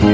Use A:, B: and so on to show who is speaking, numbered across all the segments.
A: I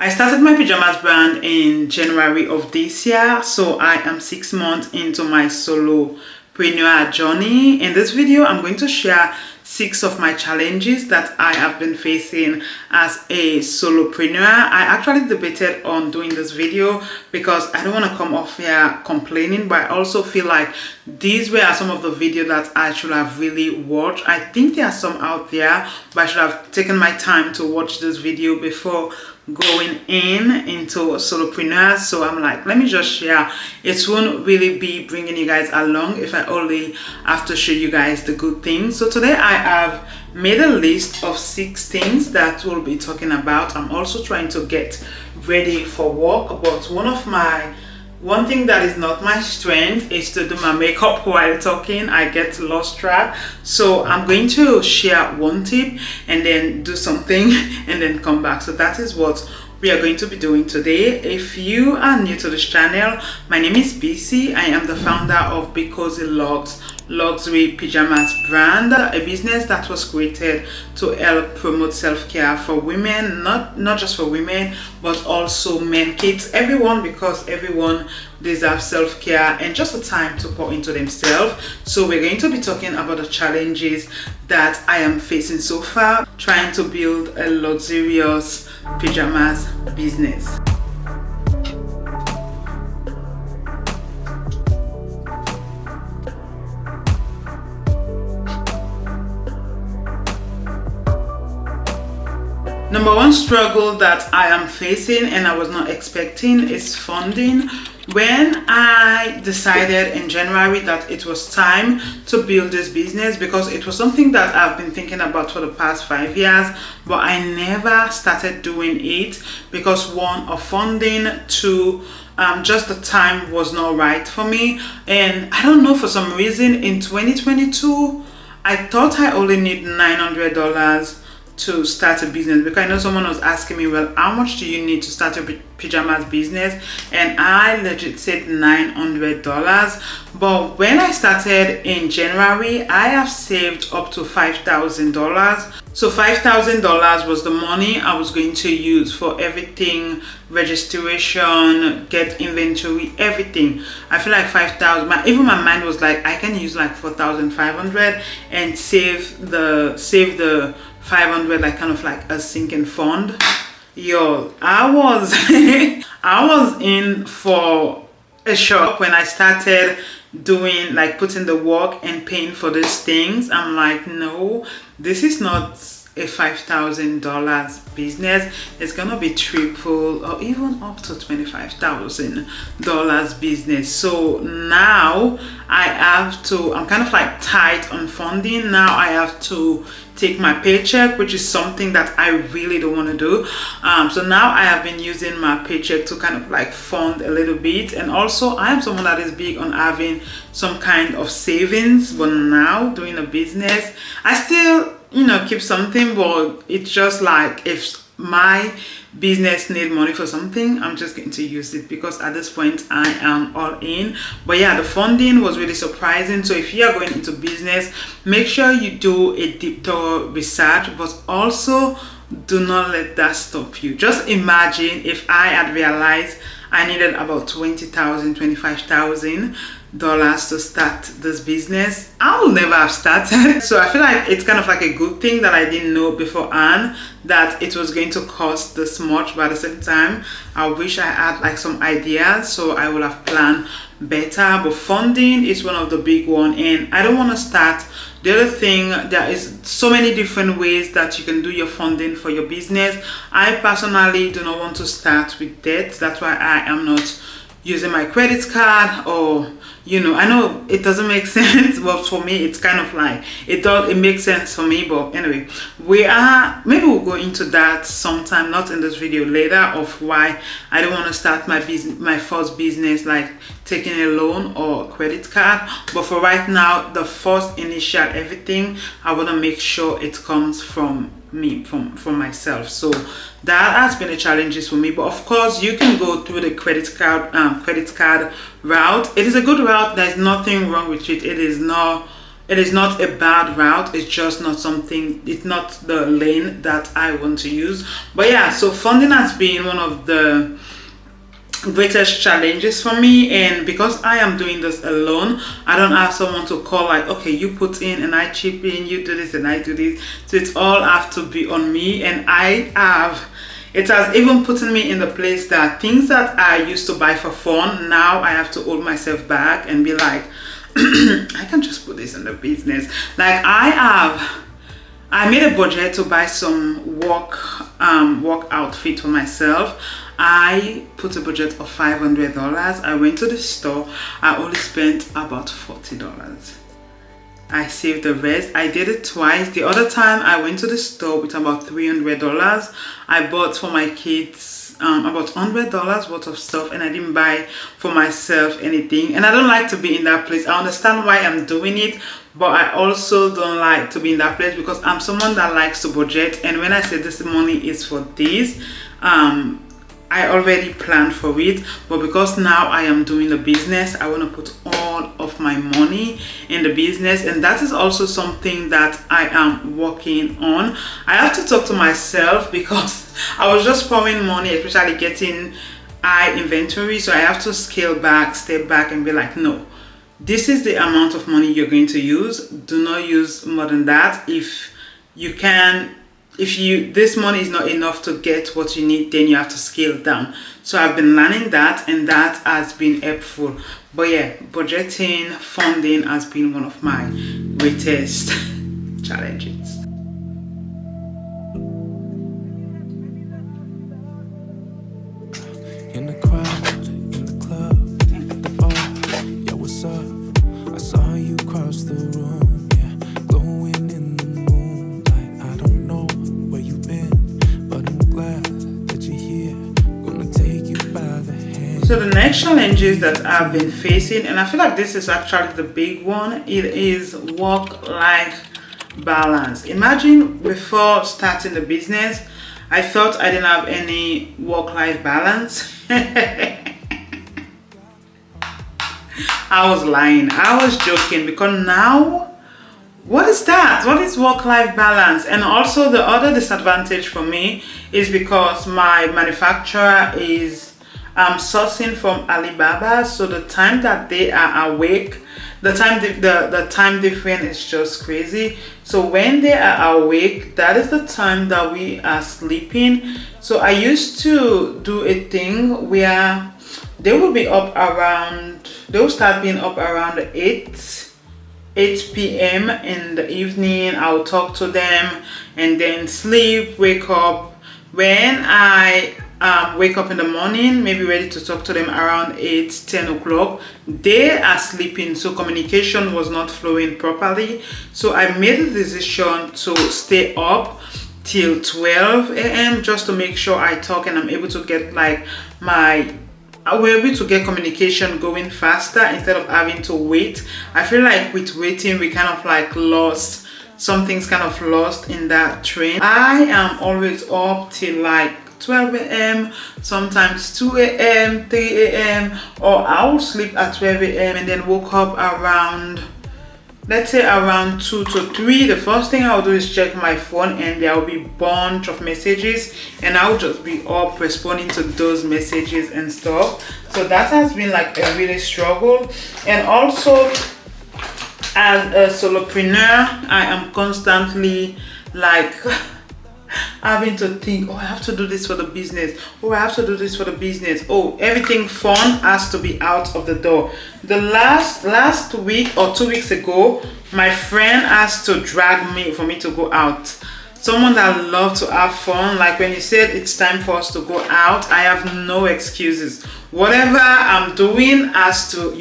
A: started my pajamas brand in January of this year, so I am 6 months into my solopreneur journey. In this video, I'm going to share 6 of my challenges that I have been facing as a solopreneur. I actually debated on doing this video because I don't want to come off here complaining, but I also feel like these were some of the videos that I should have really watched. I think there are some out there, but I should have taken my time to watch this video before going into solopreneurs. So I'm like, let me just share. It won't really be bringing you guys along if I only have to show you guys the good things. So today I have made a list of 6 things that we'll be talking about. I'm also trying to get ready for work, but one thing that is not my strength is to do my makeup while talking. I get lost track. So I'm going to share one tip and then do something and then come back. So that is what we are going to be doing today. If you are new to this channel, my name is BC. I am the founder of BCozyLuxe luxury pajamas brand, a business that was created to help promote self-care for women, not just for women, but also men, kids, everyone, because everyone deserves self-care and just a time to pour into themselves. So we're going to be talking about the challenges that I am facing so far trying to build a luxurious pajamas business. Number one struggle that I am facing and I was not expecting is funding. When I decided in January that it was time to build this business, because it was something that I've been thinking about for the past 5 years, but I never started doing it because one, of funding, two, just the time was not right for me. And I don't know, for some reason in 2022 I thought I only need $900 to start a business, because I know someone was asking me, well, how much do you need to start your pajamas business? And I legit said $900. But when I started in January, I have saved up to $5,000. So $5,000 was the money I was going to use for everything: registration, get inventory, everything. I feel like 5,000, even my mind was like, I can use like 4,500 and save the 500, like kind of like a sinking fund. Yo, I was I was in for a shock when I started doing, like, putting the work and paying for these things. I'm like, no, this is not a $5,000 business. It's gonna be triple or even up to $25,000 business. So now I'm kind of like tight on funding. Now I have to take my paycheck, which is something that I really don't want to do. So now I have been using my paycheck to kind of like fund a little bit. And also I am someone that is big on having some kind of savings, but now doing a business, I still, keep something, but it's just like, if my business need money for something, I'm just going to use it, because at this point I am all in. But yeah, the funding was really surprising. So if you are going into business, make sure you do a deep thorough research, but also do not let that stop you. Just imagine if I had realized I needed about $20,000, $25,000 to start this business, I will never have started. So I feel like it's kind of like a good thing that I didn't know beforehand that it was going to cost this much, but at the same time I wish I had like some ideas, so I would have planned better. But funding is one of the big one, and I don't want to start. The other thing, there is so many different ways that you can do your funding for your business. I personally do not want to start with debt. That's why I am not using my credit card, or I know it doesn't make sense, but for me it's kind of like it makes sense for me. But anyway, maybe we'll go into that sometime, not in this video, later, of why I don't want to start my first business like taking a loan or credit card. But for right now, the first initial everything, I want to make sure it comes from me, from myself. So that has been a challenge for me. But of course, you can go through the credit card route. It is a good route. There's nothing wrong with it. It is not a bad route. It's just not something, it's not the lane that I want to use. But yeah, so funding has been one of the greatest challenges for me, and because I am doing this alone, I don't have someone to call like, okay, you put in and I chip in, you do this and I do this. So it's all have to be on me, and it has even put me in the place that things that I used to buy for fun, now I have to hold myself back and be like, I can just put this in the business. Like I made a budget to buy some work outfit for myself. I put a budget of $500. I went to the store. I only spent about $40. I saved the rest. I did it twice. The other time I went to the store with about $300. I bought for my kids about $100 worth of stuff, and I didn't buy for myself anything. And I don't like to be in that place. I understand why I'm doing it, but I also don't like to be in that place because I'm someone that likes to budget. And when I say this money is for this, I already planned for it, but because now I am doing the business, I want to put all of my money in the business, and that is also something that I am working on. I have to talk to myself because I was just pouring money, especially getting high inventory, so I have to scale back, step back, and be like, no, this is the amount of money you're going to use. Do not use more than that. If this money is not enough to get what you need, then you have to scale down. So I've been learning that, and that has been helpful. But yeah, budgeting, funding has been one of my greatest challenges.
B: In the crowd, in the club, at the bar, yo, what's up? I saw you cross the room, yeah, glowing in the moonlight. I don't know where you've been, but I'm glad that you're here. Gonna take you by the hand.
A: So the next challenges that I've been facing, and I feel like this is actually the big one, it is work-life balance. Imagine before starting the business, I thought I didn't have any work-life balance. I was lying. I was joking, because now, what is that? What is work-life balance? And also the other disadvantage for me is because my manufacturer is sourcing from Alibaba, so the time that they are awake, the time difference is just crazy. So when they are awake, that is the time that we are sleeping. So I used to do a thing where they will be up around, they will start being up around 8 p.m. in the evening. I'll talk to them and then sleep, wake up. When I wake up in the morning, maybe ready to talk to them around 8-10 o'clock, they are sleeping, so communication was not flowing properly. So I made the decision to stay up till 12 a.m. just to make sure I talk and I'm able to get we're able to get communication going faster instead of having to wait. I feel like with waiting, we kind of like lost, something's kind of lost in that train. I am always up till like 12 a.m, sometimes 2 a.m, 3 a.m, or I will sleep at 12 a.m. and then woke up around, let's say around 2 to 3. The first thing I'll do is check my phone, and there will be a bunch of messages, and I'll just be up responding to those messages and stuff. So that has been like a really struggle. And also, as a solopreneur, I am constantly like having to think, oh, I have to do this for the business, oh, I have to do this for the business, oh, everything fun has to be out of the door. The last week or 2 weeks ago, my friend has to drag me for me to go out. Someone that loves to have fun, like when he said it's time for us to go out, I have no excuses. Whatever I'm doing has to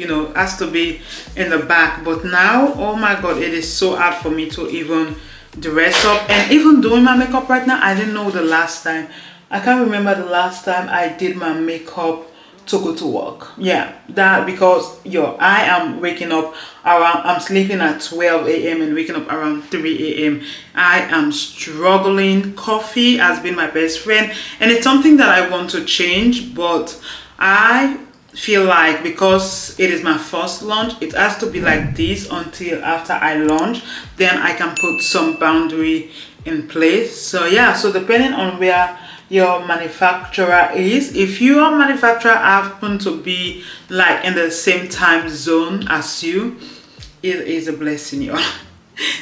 A: be in the back. But now, oh my god, it is so hard for me to even dress up. And even doing my makeup right now, I didn't know the last time, I can't remember the last time I did my makeup to go to work. Yeah, that because I am waking up around, I'm sleeping at 12 a.m. and waking up around 3 a.m. I am struggling. Coffee has been my best friend, and it's something that I want to change, but I feel like because it is my first lunch, it has to be like this until after I lunch, then I can put some boundary in place. So yeah, so depending on where your manufacturer is, if your manufacturer happen to be like in the same time zone as you, it is a blessing, y'all.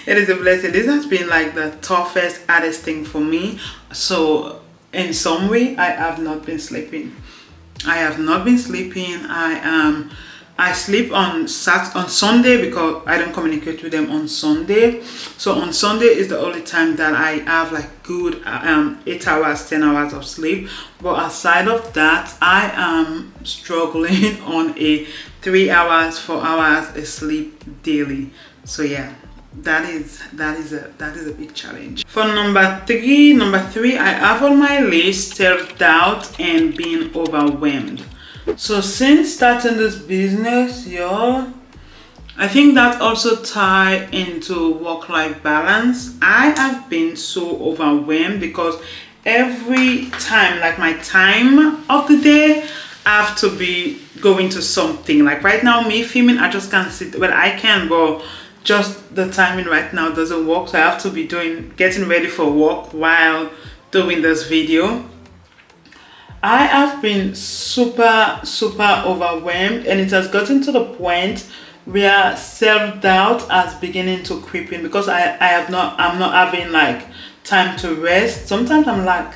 A: It is a blessing. This has been like the toughest, hardest thing for me. So in some way, I have not been sleeping. I sleep on Sunday because I don't communicate with them on Sunday. So on Sunday is the only time that I have like good 8 hours, 10 hours of sleep. But aside of that, I am struggling on a 3 hours, 4 hours of sleep daily. So yeah, that is a big challenge. For number three, I have on my list self-doubt and being overwhelmed. So since starting this business, y'all, I think that also tie into work-life balance. I have been so overwhelmed because every time, like my time of the day, I have to be going to something. Like right now, me filming, I just can't sit. Well, I can, but just the timing right now doesn't work. So I have to be getting ready for work while doing this video. I have been super overwhelmed, and it has gotten to the point where self-doubt is beginning to creep in because I'm not having like time to rest. Sometimes I'm like,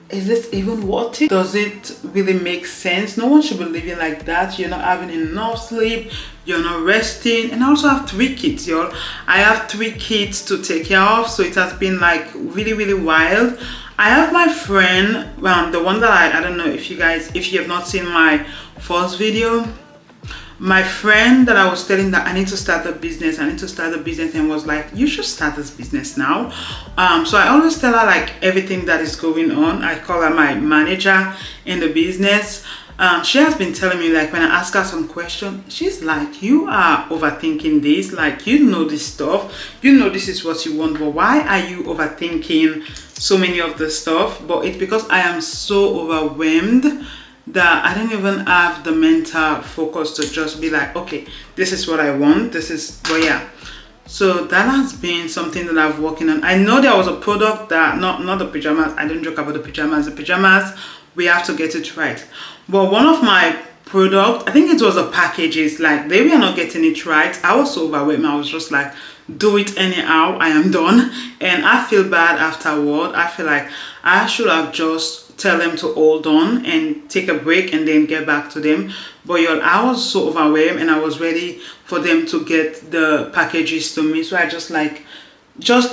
A: is this even worth it? Does it really make sense? No one should be living like that. You're not having enough sleep, you're not resting. And I also have 3 kids, y'all. I have 3 kids to take care of, so it has been like really wild. I have my friend, the one that I don't know if you have not seen my first video, my friend that I was telling that I need to start a business, and was like, you should start this business now. So I always tell her like everything that is going on. I call her my manager in the business. She has been telling me, like, when I ask her some question, she's like, you are overthinking this, like, you know this stuff, you know this is what you want, but why are you overthinking so many of the stuff? But it's because I am so overwhelmed that I don't even have the mental focus to just be like, okay, this is what I want, but yeah. So that has been something that I've working on. I know there was a product that, not the pajamas, I don't joke about the pajamas, we have to get it right. But one of my product, I think it was the packages, like they were not getting it right. I was so overwhelmed. I was just like, do it anyhow, I am done. And I feel bad afterward. I feel like I should have just tell them to hold on and take a break and then get back to them. But y'all, I was so overwhelmed and I was ready for them to get the packages to me. So I just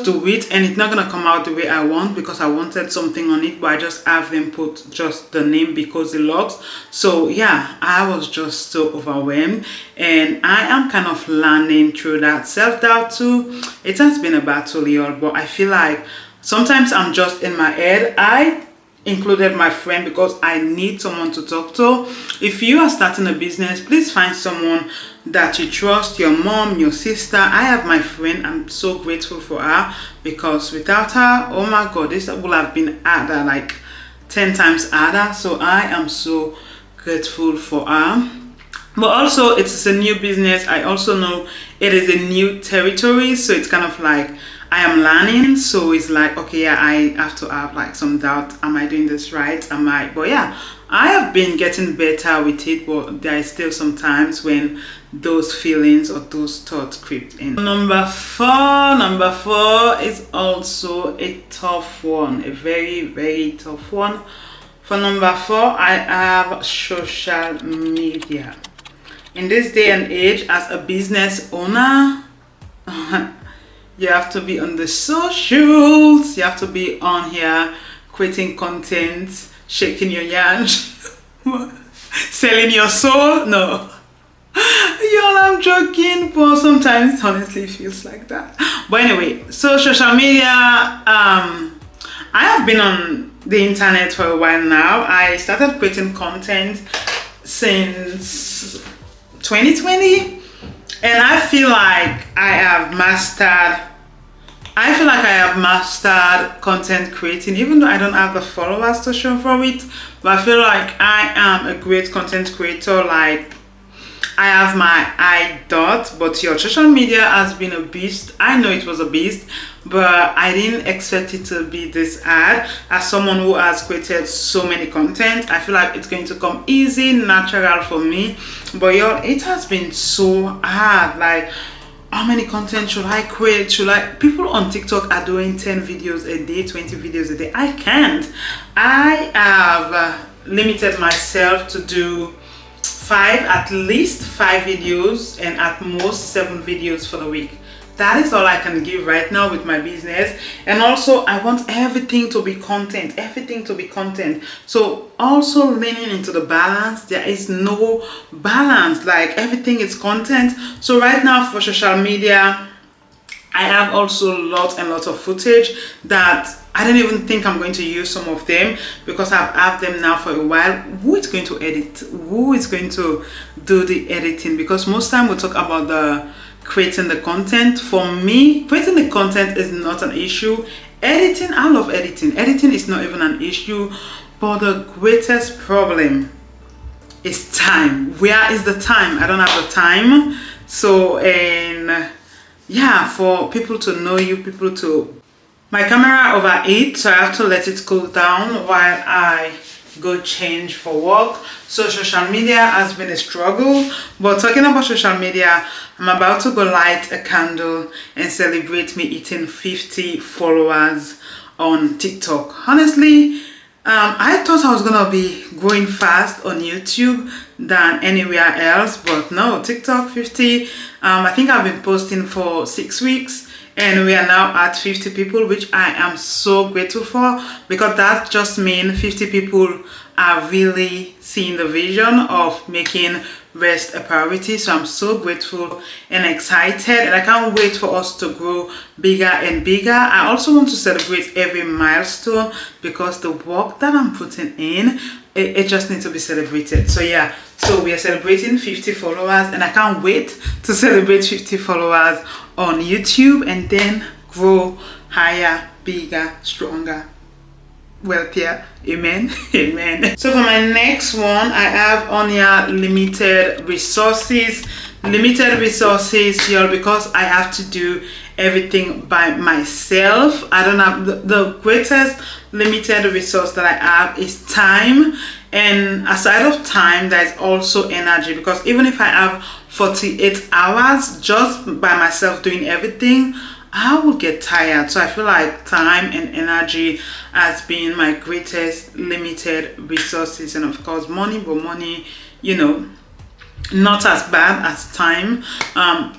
A: do it, and it's not gonna come out the way I want because I wanted something on it, but I just have them put just the name BCozyLuxe. So yeah, I was just so overwhelmed, and I am kind of learning through that self-doubt too. It has been a battle, y'all, but I feel like sometimes I'm just in my head. I included my friend because I need someone to talk to. If you are starting a business, please find someone that you trust, your mom, your sister. I have my friend. I'm so grateful for her because without her, oh my god, this would have been harder, like 10 times harder. So I am so grateful for her. But also, it's a new business. I also know it is a new territory, so it's kind of like I am learning. So it's like, okay, yeah, I have to have like some doubt. Am I doing this right? But yeah, I have been getting better with it, but there is still some times when those feelings or those thoughts creep in. Number four is also a tough one, a very tough one. For number 4, I have social media. In this day and age, as a business owner, you have to be on the socials. You have to be on here creating content, shaking your yarn, selling your soul. No, y'all, I'm joking, but sometimes honestly it feels like that. But anyway, so social media, I have been on the internet for a while now. I started creating content since 2020, and I feel like I have mastered content creating, even though I don't have the followers to show for it. But I feel like I am a great content creator. Like, I have my but your social media has been a beast. I know it was a beast, but I didn't expect it to be this hard. As someone who has created so many content, I feel like it's going to come easy, natural for me. But y'all, it has been so hard. Like, how many content should I create? People on TikTok are doing 10 videos a day, 20 videos a day. I can't. I have limited myself to do at least five videos, and at most 7 videos for the week. That is all I can give right now with my business. And also, I want everything to be content, so also leaning into the balance. There is no balance, like everything is content. So right now for social media, I have also lots and lots of footage that I don't even think I'm going to use some of them, because I've had them now for a while. Who is going to edit? Who is going to do the editing? Because most time we talk about the creating the content. For me, creating the content is not an issue. Editing, I love editing. Editing is not even an issue. But the greatest problem is time. Where is the time? I don't have the time. So, and yeah, for people to know you, my camera overheats, so I have to let it cool down while I go change for work. So social media has been a struggle. But talking about social media, I'm about to go light a candle and celebrate me hitting 50 followers on TikTok. Honestly, I thought I was gonna be growing fast on YouTube than anywhere else, but no, TikTok 50. I think I've been posting for 6 weeks, and we are now at 50 people, which I am so grateful for, because that just means 50 people are really seeing the vision of making rest a priority. So I'm so grateful and excited, and I can't wait for us to grow bigger and bigger. I also want to celebrate every milestone, because the work that I'm putting in, it just needs to be celebrated. So yeah, so we are celebrating 50 followers, and I can't wait to celebrate 50 followers on YouTube, and then grow higher, bigger, stronger, wealthier. Amen. Amen. So for my next one, I have on here limited resources, y'all, because I have to do everything by myself. I don't have the greatest limited resource that I have is time. And aside of time, there is also energy, because even if I have 48 hours just by myself doing everything, I will get tired. So I feel like time and energy has been my greatest limited resources. And of course money, but money, you know, not as bad as time.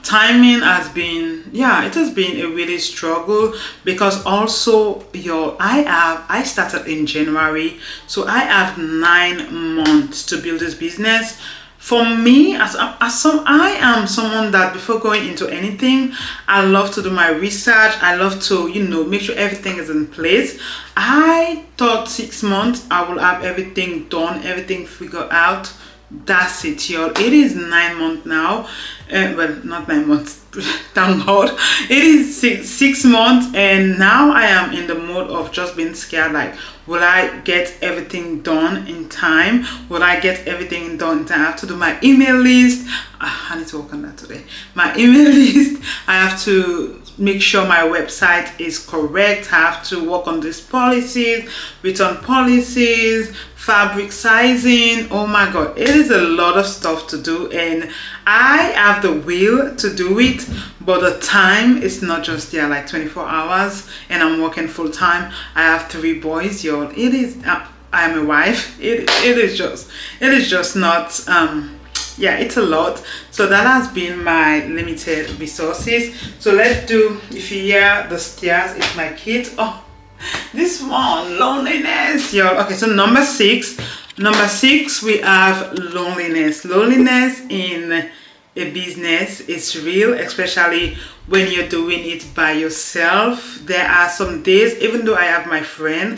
A: Timing has been, yeah, it has been a really struggle, because also I started in January, so I have 9 months to build this business. For me, I am someone that before going into anything, I love to do my research. I love to, you know, make sure everything is in place. I thought 6 months I will have everything done, everything figured out. That's it, y'all. It is 9 months now. Well, not 9 months, thank God. It is 6 months, and now I am in the mode of just being scared. Like, will I get everything done in time? Will I get everything done in time? I have to do my email list. I need to work on that today. My email list. I have to make sure my website is correct. I have to work on these policies, return policies, fabric sizing. Oh my God, it is a lot of stuff to do, and I have the will to do it, but the time is not just there, like 24 hours, and I'm working full time. I have 3 boys, y'all. It is, I am a wife. It is just not, yeah, it's a lot. So that has been my limited resources. So let's do, if you hear the stairs, it's my kid. Oh, this one, loneliness, y'all. Okay, so number 6, we have loneliness in a business is real, especially when you're doing it by yourself. There are some days, even though I have my friend,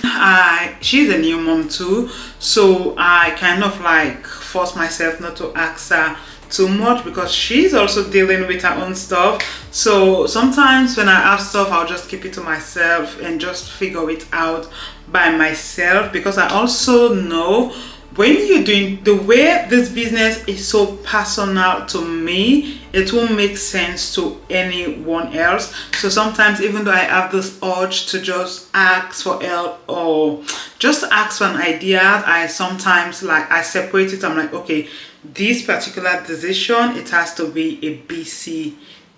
A: she's a new mom too, so I kind of like force myself not to ask her too much because she's also dealing with her own stuff. So sometimes when I have stuff, I'll just keep it to myself and just figure it out by myself, because I also know when you're doing the way this business is so personal to me, it won't make sense to anyone else. So sometimes, even though I have this urge to just ask for help or just ask for an idea, I sometimes like I separate it. I'm like, okay, this particular decision, it has to be a BC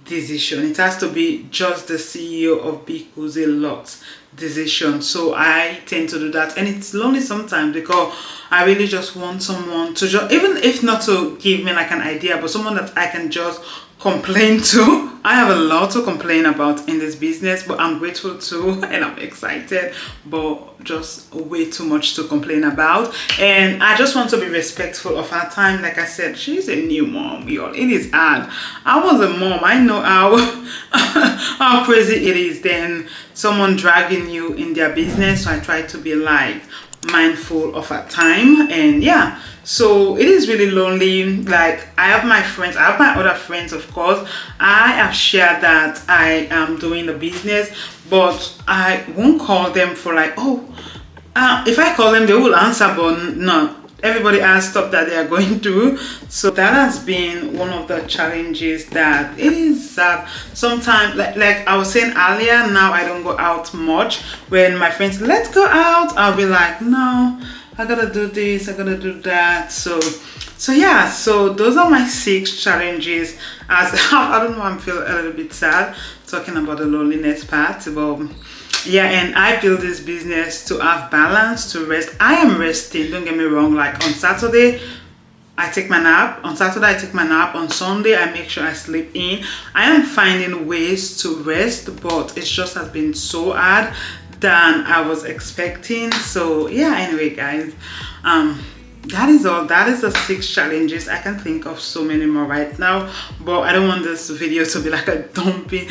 A: decision. It has to be just the CEO of BCozyLuxe decision. So I tend to do that, and it's lonely sometimes because I really just want someone to just, even if not to give me like an idea, but someone that I can just complain to. I have a lot to complain about in this business, but I'm grateful too, and I'm excited, but just way too much to complain about. And I just want to be respectful of her time. Like I said, she's a new mom, y'all. It is hard. I was a mom. I know how crazy it is then someone dragging you in their business. So I try to be like mindful of her time. And yeah, so it is really lonely. Like I have my friends, I have my other friends, of course. I have shared that I am doing the business, but I won't call them for like, oh, if I call them they will answer, but no, everybody has stuff that they are going through. So that has been one of the challenges, that it is sad sometimes. Like I was saying earlier, now I don't go out much. When my friends, let's go out, I'll be like, no, I gotta do this, I gotta do that. So yeah, so those are my 6 challenges. As I don't know, I'm feeling a little bit sad talking about the loneliness part, but yeah. And I build this business to have balance, to rest. I am resting, don't get me wrong. Like on Saturday I take my nap, on Saturday I take my nap, on Sunday I make sure I sleep in. I am finding ways to rest, but it just has been so hard than I was expecting. So yeah, anyway guys, that is all. That is the 6 challenges. I can think of so many more right now, but I don't want this video to be like a dumping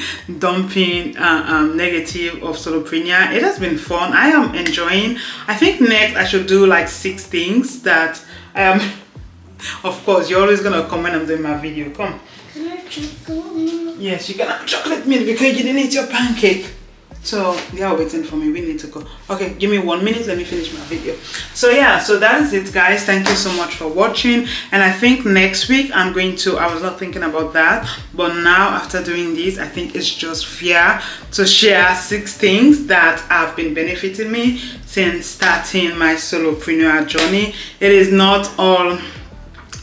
A: negative of solopreneur. It has been fun. I am enjoying. I think next I should do like 6 things that of course you're always gonna comment on doing my video. Come. Can I have chocolate? Yes, you can have chocolate milk because you didn't eat your pancake. So they are waiting for me. We need to go. Okay, give me 1 minute, let me finish my video. So yeah, so that is it guys. Thank you so much for watching. And I think next week I'm going to, I was not thinking about that, but now after doing this, I think it's just fair to share 6 things that have been benefiting me since starting my solopreneur journey. It is not all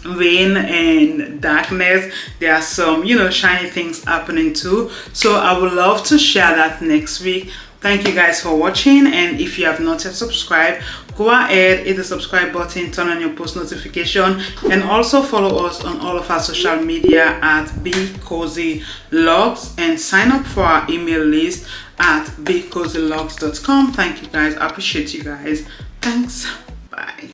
A: rain and darkness. There are some, you know, shiny things happening too. So I would love to share that next week. Thank you guys for watching, and if you have not yet subscribed, go ahead, hit the subscribe button, turn on your post notification, and also follow us on all of our social media at BCozyLuxe, and sign up for our email list at BCozyLuxe.com. Thank you guys. I appreciate you guys. Thanks.